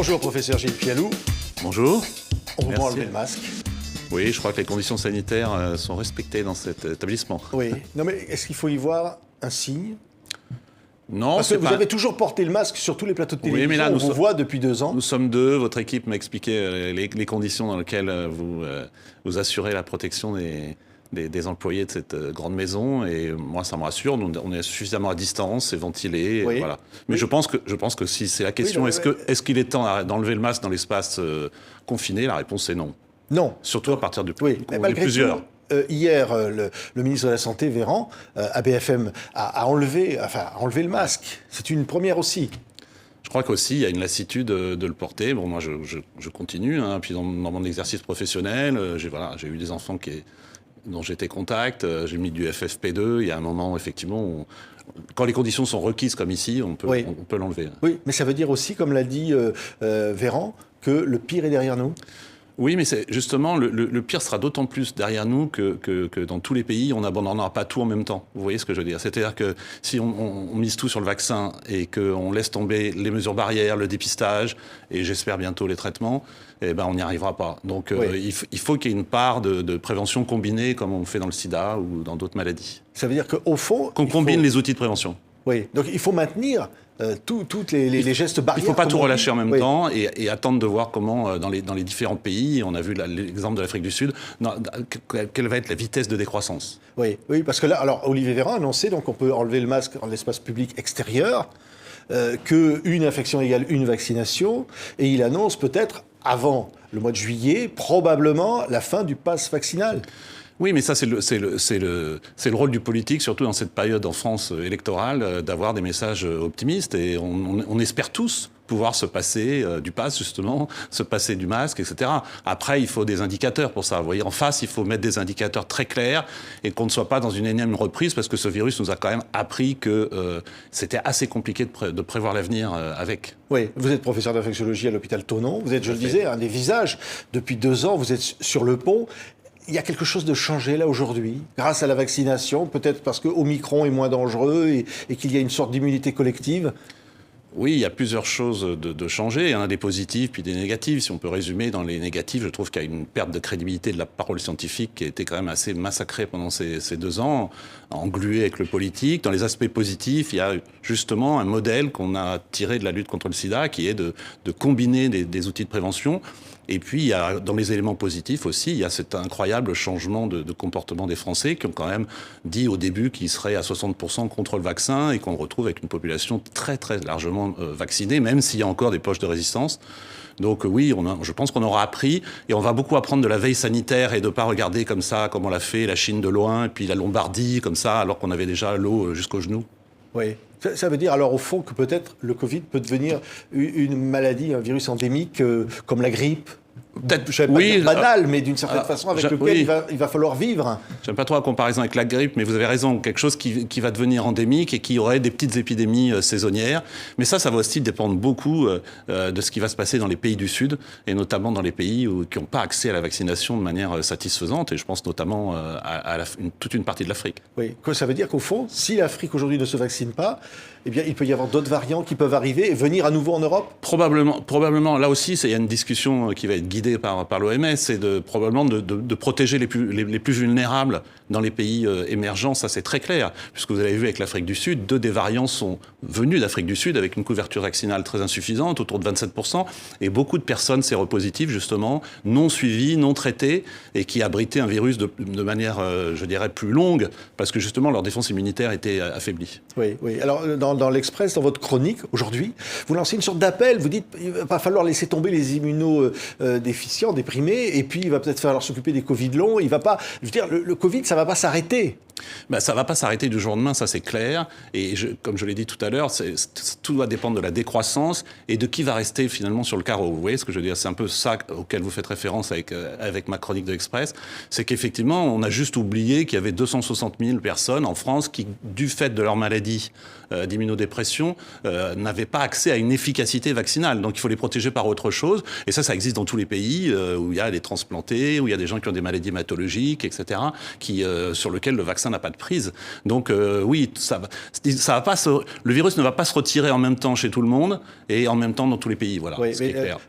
Bonjour professeur Gilles Pialou. Bonjour. On vous Merci. doit enlever le masque. Oui, je crois que les conditions sanitaires sont respectées dans cet établissement. Oui. Non mais est-ce qu'il faut y voir un signe? Non, Parce que c'est vous pas... avez toujours porté le masque sur tous les plateaux de Oui, télévision. mais là, on nous vous sommes- voit depuis 2 ans. Nous sommes deux, votre équipe m'a expliqué les conditions dans lesquelles vous assurez la protection des employés de cette grande maison, et moi ça me rassure, on est suffisamment à distance, c'est ventilé, Oui. voilà. Mais Oui. je pense que si c'est la question, Oui, est-ce qu'il est temps d'enlever le masque dans l'espace confiné, la réponse est non. Non. Surtout à partir du Oui, on mais est malgré plusieurs. tout, hier, le ministre de la Santé, Véran, à BFM, a enlevé le masque. C'est une première aussi. Je crois qu'aussi, il y a une lassitude de le porter. Bon, moi, je continue. Puis dans mon exercice professionnel, j'ai eu des enfants dont j'étais contact. J'ai mis du FFP2. Il y a un moment, effectivement, quand les conditions sont requises comme ici, on peut, Oui. on peut l'enlever. Oui, mais ça veut dire aussi, comme l'a dit Véran, que le pire est derrière nous. Oui, mais c'est justement, le pire sera d'autant plus derrière nous que dans tous les pays, on n'abandonnera pas tout en même temps. Vous voyez ce que je veux dire? C'est-à-dire que si on mise tout sur le vaccin et qu'on laisse tomber les mesures barrières, le dépistage et j'espère bientôt les traitements, eh ben on n'y arrivera pas. Donc Oui. il faut qu'il y ait une part de prévention combinée comme on fait dans le sida ou dans d'autres maladies. Ça veut dire qu'au fond... Qu'on il faut- combine les outils de prévention. Oui, donc il faut maintenir tous les gestes Il barrières. ne faut pas comme tout on relâcher dit. en même Oui. temps et attendre de voir comment, dans les différents pays, on a vu l'exemple de l'Afrique du Sud, quelle va être la vitesse de décroissance. Oui, oui, parce que là, alors Olivier Véran a annoncé donc on peut enlever le masque dans l'espace public extérieur, qu'une infection égale une vaccination, et il annonce peut-être avant le mois de juillet, probablement la fin du pass vaccinal. Oui, mais ça, c'est le rôle du politique, surtout dans cette période en France électorale, d'avoir des messages optimistes. Et on espère tous pouvoir se passer du pass, justement, se passer du masque, etc. Après, il faut des indicateurs pour ça. Vous voyez, en face, il faut mettre des indicateurs très clairs et qu'on ne soit pas dans une énième reprise, parce que ce virus nous a quand même appris que c'était assez compliqué de prévoir l'avenir avec. Oui, vous êtes professeur d'infectiologie à l'hôpital Thonon, vous êtes, je le disais, un des visages. Depuis 2 ans, vous êtes sur le pont. Il y a quelque chose de changé là aujourd'hui, grâce à la vaccination, peut-être parce que Omicron est moins dangereux et qu'il y a une sorte d'immunité collective. Oui, il y a plusieurs choses de changer. Il y en a des positives puis des négatives. Si on peut résumer dans les négatifs, je trouve qu'il y a une perte de crédibilité de la parole scientifique qui a été quand même assez massacrée pendant ces 2 ans, engluée avec le politique. Dans les aspects positifs, il y a justement un modèle qu'on a tiré de la lutte contre le sida qui est de combiner des outils de prévention. Et puis, il y a, dans les éléments positifs aussi, il y a cet incroyable changement de comportement des Français qui ont quand même dit au début qu'ils seraient à 60% contre le vaccin et qu'on retrouve avec une population très, très largement vaccinée, même s'il y a encore des poches de résistance. Donc oui, je pense qu'on aura appris et on va beaucoup apprendre de la veille sanitaire et de ne pas regarder comme ça, comme on l'a fait, la Chine de loin et puis la Lombardie comme ça, alors qu'on avait déjà l'eau jusqu'aux genoux. Oui. Ça veut dire alors au fond que peut-être le Covid peut devenir une maladie, un virus endémique comme la grippe. Peut-être, Je ne vais pas dire banal, mais d'une certaine façon avec lequel oui. il va falloir vivre. J'aime pas trop la comparaison avec la grippe, mais vous avez raison, quelque chose qui va devenir endémique et qui aurait des petites épidémies saisonnières. Mais ça va aussi dépendre beaucoup de ce qui va se passer dans les pays du Sud, et notamment dans les pays qui n'ont pas accès à la vaccination de manière satisfaisante, et je pense notamment à toute une partie de l'Afrique. Oui, ça veut dire qu'au fond, si l'Afrique aujourd'hui ne se vaccine pas, eh bien, il peut y avoir d'autres variants qui peuvent arriver et venir à nouveau en Europe. Probablement. Là aussi, il y a une discussion qui va être guidée par l'OMS, c'est probablement de protéger les plus vulnérables dans les pays émergents. Ça, c'est très clair, puisque vous avez vu avec l'Afrique du Sud, 2 des variants sont venus d'Afrique du Sud avec une couverture vaccinale très insuffisante, autour de 27%, et beaucoup de personnes séropositives, justement, non suivies, non traitées, et qui abritaient un virus de manière, je dirais, plus longue, parce que justement, leur défense immunitaire était affaiblie. Oui, oui. Alors, dans l'Express, dans votre chronique, aujourd'hui, vous lancez une sorte d'appel. Vous dites qu'il va pas falloir laisser tomber les immunodéficients, déprimés, et puis il va peut-être falloir s'occuper des Covid longs. Il va pas... Je veux dire, le Covid, ça va pas s'arrêter. Ça ne va pas s'arrêter du jour au lendemain, ça c'est clair. Et comme je l'ai dit tout à l'heure, tout doit dépendre de la décroissance et de qui va rester finalement sur le carreau. Vous voyez ce que je veux dire? C'est un peu ça auquel vous faites référence avec ma chronique de l'Express. C'est qu'effectivement, on a juste oublié qu'il y avait 260 000 personnes en France qui, du fait de leur maladie d'immunodépression, n'avaient pas accès à une efficacité vaccinale. Donc il faut les protéger par autre chose. Et ça existe dans tous les pays où il y a des transplantés, où il y a des gens qui ont des maladies hématologiques, etc., sur lesquels le vaccin vaccin n'a pas de prise. Donc oui, va pas le virus ne va pas se retirer en même temps chez tout le monde et en même temps dans tous les pays. Voilà, oui,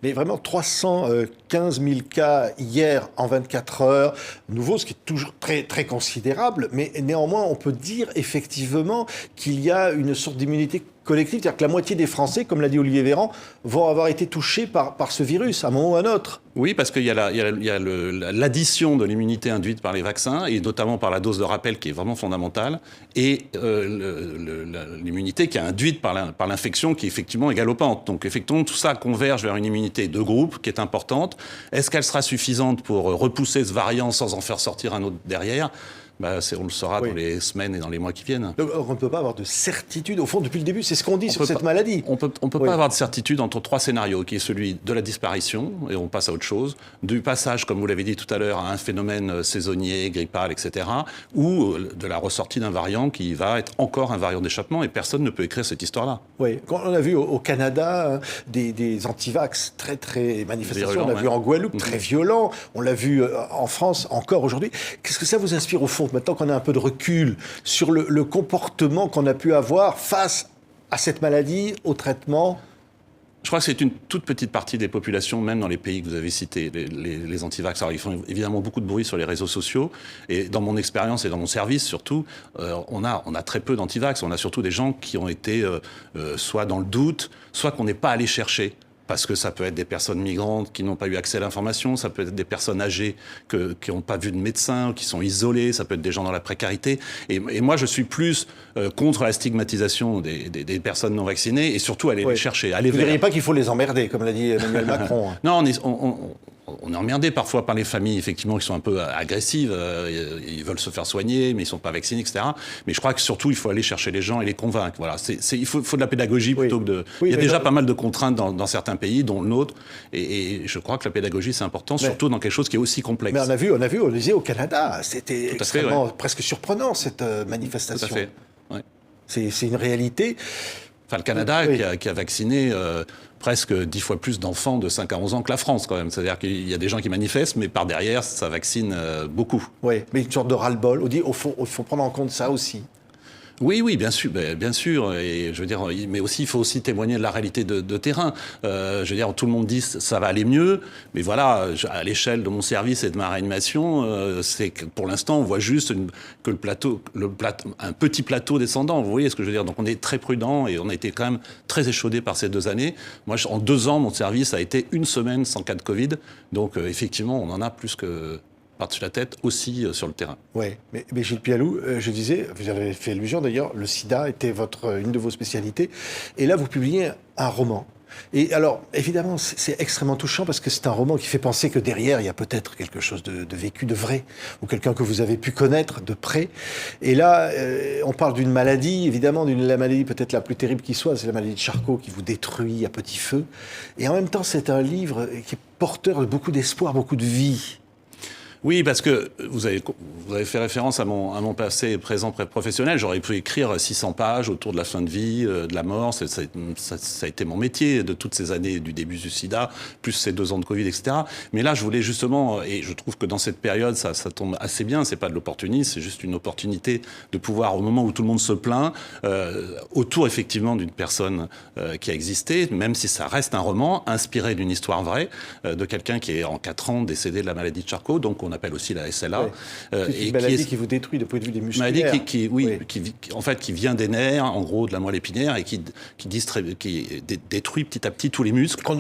mais vraiment 315 000 cas hier en 24 heures, nouveau, ce qui est toujours très, très considérable, mais néanmoins, on peut dire effectivement qu'il y a une sorte d'immunité collective, c'est-à-dire que la moitié des Français, comme l'a dit Olivier Véran, vont avoir été touchés par ce virus à un moment ou à un autre. Oui, parce qu'il y a l'addition de l'immunité induite par les vaccins, et notamment par la dose de rappel qui est vraiment fondamentale, et l'immunité qui est induite par l'infection qui est effectivement est galopante. Donc effectivement, tout ça converge vers une immunité de groupe qui est importante. Est-ce qu'elle sera suffisante pour repousser ce variant sans en faire sortir un autre derrière ? On le saura dans les semaines et dans les mois qui viennent. Donc, on ne peut pas avoir de certitude. Au fond, depuis le début, c'est ce qu'on dit sur cette maladie. On peut pas avoir de certitude entre trois scénarios, qui est celui de la disparition, et on passe à autre chose, du passage, comme vous l'avez dit tout à l'heure, à un phénomène saisonnier, grippal, etc., ou de la ressortie d'un variant qui va être encore un variant d'échappement, et personne ne peut écrire cette histoire-là. Oui, on a vu au Canada des antivax très, très manifestations. Virulent, on l'a vu en Guadeloupe, très violents. On l'a vu en France, encore aujourd'hui. Qu'est-ce que ça vous inspire au fond, maintenant qu'on a un peu de recul sur le comportement qu'on a pu avoir face à cette maladie, au traitement? Je crois que c'est une toute petite partie des populations, même dans les pays que vous avez cités, les antivax. Alors, ils font évidemment beaucoup de bruit sur les réseaux sociaux. Et dans mon expérience et dans mon service, surtout, on a très peu d'antivax. On a surtout des gens qui ont été soit dans le doute, soit qu'on n'est pas allé chercher. Parce que ça peut être des personnes migrantes qui n'ont pas eu accès à l'information, ça peut être des personnes âgées qui n'ont pas vu de médecin, qui sont isolées, ça peut être des gens dans la précarité. Et moi, je suis plus contre la stigmatisation des personnes non vaccinées et surtout aller les chercher. Vous ne diriez pas qu'il faut les emmerder, comme l'a dit Emmanuel Macron. Non, on est emmerdé parfois par les familles, effectivement, qui sont un peu agressives. Ils veulent se faire soigner, mais ils ne sont pas vaccinés, etc. Mais je crois que surtout, il faut aller chercher les gens et les convaincre. Voilà. Il faut de la pédagogie plutôt que de... il y a déjà pas mal de contraintes dans certains pays, dont le nôtre. Et je crois que la pédagogie, c'est important, surtout dans quelque chose qui est aussi complexe. Mais on a vu, on disait au Canada, c'était extrêmement, presque surprenant, cette manifestation. Tout à fait, ouais. C'est une réalité. Enfin, le Canada qui a vacciné presque 10 fois plus d'enfants de 5 à 11 ans que la France, quand même. C'est-à-dire qu'il y a des gens qui manifestent, mais par derrière, ça vaccine beaucoup. Oui, mais une sorte de ras-le-bol. Au fond, il faut prendre en compte ça aussi. Oui, bien sûr. Et je veux dire, mais aussi, il faut aussi témoigner de la réalité de terrain. Je veux dire, tout le monde dit ça va aller mieux, mais voilà, à l'échelle de mon service et de ma réanimation, c'est que pour l'instant, on voit juste que un petit plateau descendant. Vous voyez ce que je veux dire? Donc, on est très prudent et on a été quand même très échaudé par ces 2 années. Moi, en 2 ans, mon service a été 1 semaine sans cas de Covid. Donc, effectivement, on en a plus que par-dessus la tête aussi sur le terrain. Oui, mais Gilles Pialou, je disais, vous avez fait allusion d'ailleurs, le sida était une de vos spécialités, et là vous publiez un roman. Et alors, évidemment, c'est extrêmement touchant parce que c'est un roman qui fait penser que derrière, il y a peut-être quelque chose de vécu, de vrai, ou quelqu'un que vous avez pu connaître de près. Et là, on parle d'une maladie, évidemment, la maladie peut-être la plus terrible qui soit, c'est la maladie de Charcot qui vous détruit à petit feu. Et en même temps, c'est un livre qui est porteur de beaucoup d'espoir, beaucoup de vie. Oui, parce que vous avez fait référence à mon passé présent professionnel. J'aurais pu écrire 600 pages autour de la fin de vie, de la mort. Ça a été mon métier de toutes ces années du début du sida, plus ces 2 ans de Covid, etc. Mais là, je voulais justement, et je trouve que dans cette période, ça tombe assez bien. C'est pas de l'opportunisme, c'est juste une opportunité de pouvoir, au moment où tout le monde se plaint, autour effectivement d'une personne qui a existé, même si ça reste un roman, inspiré d'une histoire vraie, de quelqu'un qui est en 4 ans décédé de la maladie de Charcot, donc on appelle aussi la SLA. C'est une maladie qui vous détruit du point de vue des musculaires. Maladie qui vient des nerfs, en gros de la moelle épinière, et qui détruit petit à petit tous les muscles. Qu'on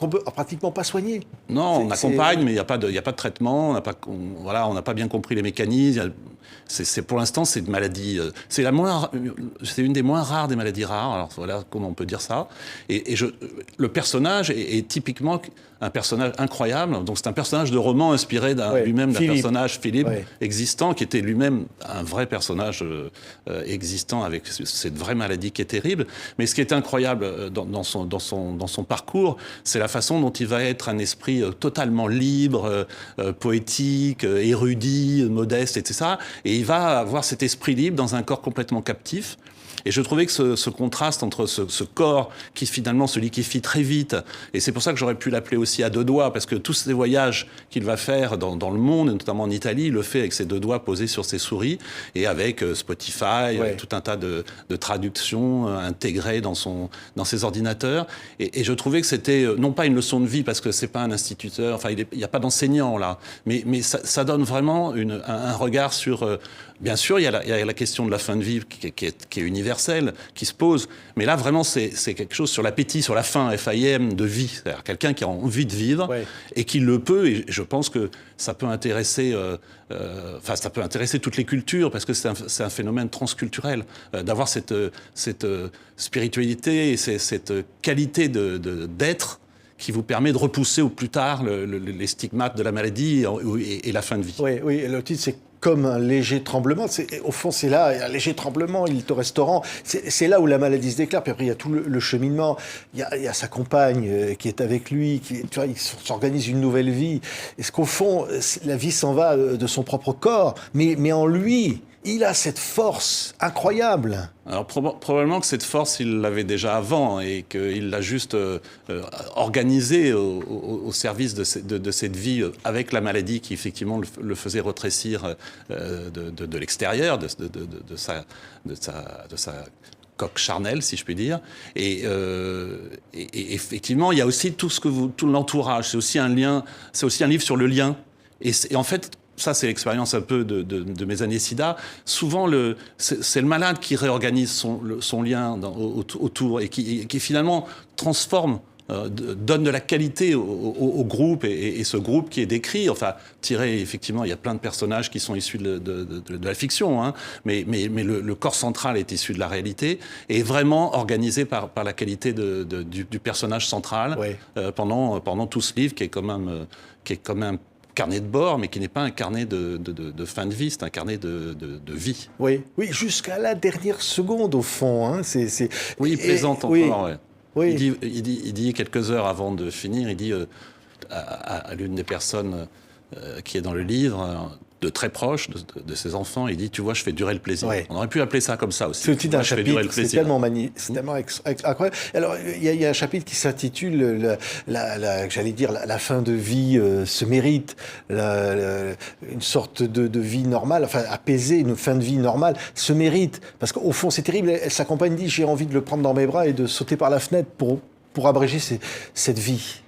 peut pratiquement pas soigner. Non, on accompagne, mais il n'y a pas de traitement. On n'a pas bien compris les mécanismes. Pour l'instant, c'est une maladie. C'est une des moins rares des maladies rares. Alors voilà comment on peut dire ça. Le personnage est typiquement un personnage incroyable. Donc c'est un personnage de roman inspiré lui-même d'un personnage, Philippe, existant, qui était lui-même un vrai personnage existant avec cette vraie maladie qui est terrible. Mais ce qui est incroyable dans son parcours, c'est la façon dont il va être un esprit totalement libre, poétique, érudit, modeste, etc. Et il va avoir cet esprit libre dans un corps complètement captif. Et je trouvais que ce contraste entre ce corps qui finalement se liquéfie très vite, et c'est pour ça que j'aurais pu l'appeler aussi à deux doigts, parce que tous ces voyages qu'il va faire dans le monde, notamment en Italie, il le fait avec ses deux doigts posés sur ses souris, et avec Spotify, tout un tas de traductions intégrées dans ses ordinateurs. Et je trouvais que c'était non pas une leçon de vie, parce que c'est pas un instituteur, enfin il n'y a pas d'enseignant là, mais ça donne vraiment un regard sur... bien sûr, il y a la question de la fin de vie qui est universelle, qui se pose, mais là vraiment c'est quelque chose sur l'appétit, sur la faim, FIM, de vie, c'est-à-dire quelqu'un qui a envie de vivre et qui le peut, et je pense que ça peut intéresser, ça peut intéresser toutes les cultures, parce que c'est un phénomène transculturel, d'avoir cette spiritualité et cette qualité d'être qui vous permet de repousser au plus tard les stigmates de la maladie et la fin de vie. Oui, le titre c'est comme un léger tremblement. Au fond, c'est là, un léger tremblement, il est au restaurant. C'est là où la maladie se déclare. Puis après, il y a tout le cheminement. Il y a sa compagne qui est avec lui. Tu vois, il s'organise une nouvelle vie. Est-ce qu'au fond, la vie s'en va de son propre corps, mais en lui, il a cette force incroyable. Alors probablement que cette force, il l'avait déjà avant et qu'il l'a juste organisée au service de cette vie avec la maladie qui effectivement le faisait retrécir de l'extérieur, de sa coque charnelle, si je puis dire. Et effectivement, il y a aussi tout l'entourage. C'est aussi un livre sur le lien. Et en fait, ça, c'est l'expérience un peu de mes années SIDA. Souvent, c'est le malade qui réorganise son lien autour et qui finalement transforme, donne de la qualité au groupe et ce groupe qui est décrit, enfin, tiré, effectivement, il y a plein de personnages qui sont issus de la fiction, hein, mais le corps central est issu de la réalité et est vraiment organisé par la qualité du personnage central pendant tout ce livre qui est quand même carnet de bord, mais qui n'est pas un carnet de fin de vie, c'est un carnet de vie. Oui, jusqu'à la dernière seconde, au fond. Hein, Oui, il plaisante encore, oui. Oui. Il dit quelques heures avant de finir, il dit à l'une des personnes qui est dans le livre, de très proche de ses enfants, il dit, tu vois, je fais durer le plaisir. Ouais. On aurait pu appeler ça comme ça aussi. C'est le titre d'un chapitre, c'est tellement incroyable. Alors, il y a un chapitre qui s'intitule, j'allais dire, la fin de vie se mérite, une sorte de vie normale, enfin apaisée, une fin de vie normale se mérite. Parce qu'au fond, c'est terrible, sa compagne dit, j'ai envie de le prendre dans mes bras et de sauter par la fenêtre pour abréger cette vie.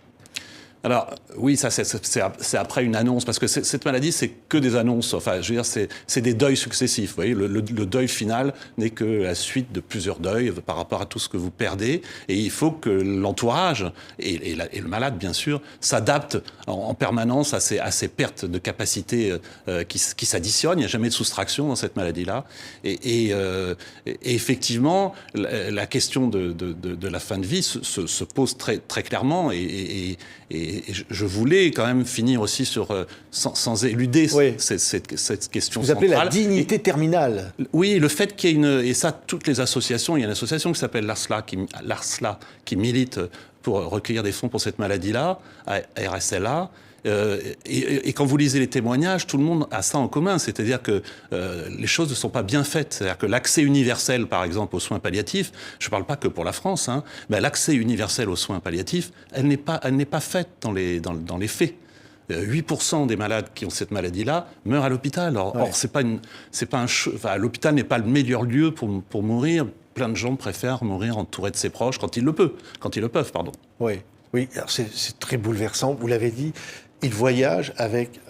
Alors, oui, ça, c'est après une annonce, parce que cette maladie, c'est que des annonces. Enfin, je veux dire, c'est des deuils successifs. Vous voyez, le deuil final n'est que la suite de plusieurs deuils par rapport à tout ce que vous perdez. Et il faut que l'entourage, et le malade, bien sûr, s'adapte en permanence à ces pertes de capacité qui s'additionnent. Il n'y a jamais de soustraction dans cette maladie-là. Et effectivement, la question de la fin de vie se pose très, très clairement. Et je voulais quand même finir aussi sans éluder cette question centrale. Vous appelez la dignité terminale. Oui, le fait qu'il y ait et ça, toutes les associations, il y a une association qui s'appelle l'ARSLA qui milite pour recueillir des fonds pour cette maladie-là, RSLA. Et quand vous lisez les témoignages, tout le monde a ça en commun, c'est-à-dire que les choses ne sont pas bien faites. C'est-à-dire que l'accès universel, par exemple, aux soins palliatifs, je ne parle pas que pour la France, hein, mais l'accès universel aux soins palliatifs, elle n'est pas faite dans les faits. 8% des malades qui ont cette maladie-là meurent à l'hôpital. Or, l'hôpital n'est pas le meilleur lieu pour mourir. Plein de gens préfèrent mourir entourés de ses proches quand ils le peuvent. Oui, alors c'est très bouleversant, vous l'avez dit. Il voyage avec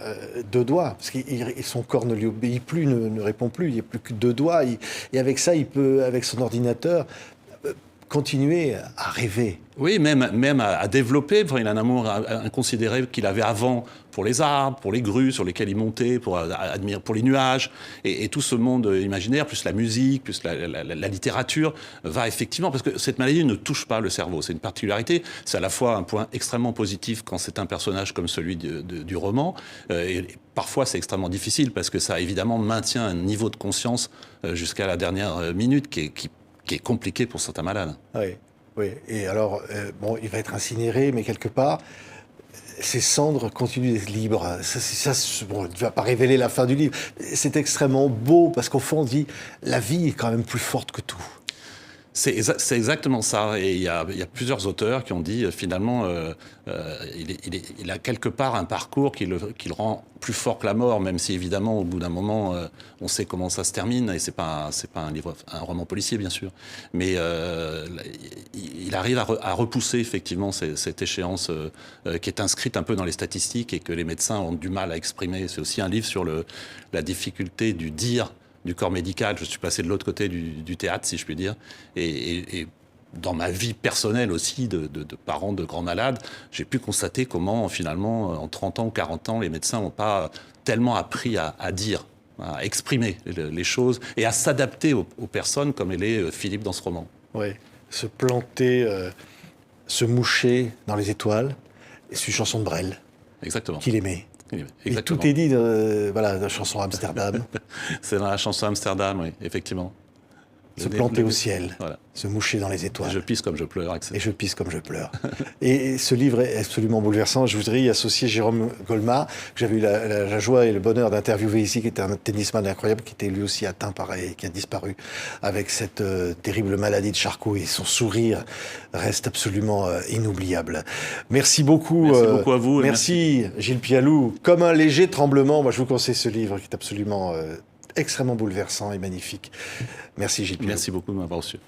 deux doigts, parce que son corps ne lui obéit plus, ne répond plus, il n'y a plus que deux doigts. Et avec ça, il peut, avec son ordinateur, continuer à rêver. Oui, même à développer. Il a un amour inconsidéré qu'il avait avant pour les arbres, pour les grues sur lesquelles il montait, pour les nuages. Et tout ce monde imaginaire, plus la musique, plus la littérature, va effectivement... Parce que cette maladie ne touche pas le cerveau. C'est une particularité. C'est à la fois un point extrêmement positif quand c'est un personnage comme celui du roman. Et parfois, c'est extrêmement difficile parce que ça, évidemment, maintient un niveau de conscience jusqu'à la dernière minute qui est compliqué pour certains malades. Oui. Et alors, il va être incinéré, mais quelque part, ses cendres continuent d'être libres. Tu ne vas pas révéler la fin du livre. C'est extrêmement beau, parce qu'au fond, on dit, la vie est quand même plus forte que tout. C'est exactement ça. Et il y a plusieurs auteurs qui ont dit finalement, il a quelque part un parcours qui le rend plus fort que la mort, même si évidemment au bout d'un moment, on sait comment ça se termine. Et c'est pas un roman policier bien sûr, mais il arrive à repousser effectivement cette échéance qui est inscrite un peu dans les statistiques et que les médecins ont du mal à exprimer. C'est aussi un livre sur la difficulté du dire du corps médical. Je suis passé de l'autre côté du théâtre, si je puis dire. Et dans ma vie personnelle aussi, de parents de grands malades, j'ai pu constater comment, finalement, en 30 ans ou 40 ans, les médecins n'ont pas tellement appris à dire, à exprimer les choses et à s'adapter aux personnes, comme elle est Philippe dans ce roman. Oui, se planter, se moucher dans les étoiles, c'est une chanson de Brel. Exactement. Qu'il aimait. Exactement. Et tout est dit dans la chanson Amsterdam. C'est dans la chanson Amsterdam, oui, effectivement. Se planter au ciel, voilà. Se moucher dans les étoiles. Et je pisse comme je pleure. Et je pisse comme je pleure. Et ce livre est absolument bouleversant. Je voudrais y associer Jérôme Golmar, que j'avais eu la joie et le bonheur d'interviewer ici, qui était un tennisman incroyable, qui était lui aussi atteint pareil, qui a disparu avec cette terrible maladie de Charcot. Et son sourire reste absolument inoubliable. Merci beaucoup. Merci beaucoup à vous. Merci Gilles Pialou. Comme un léger tremblement, moi je vous conseille ce livre qui est absolument extrêmement bouleversant et magnifique. Merci Gilles Pialou. Merci beaucoup de m'avoir reçu.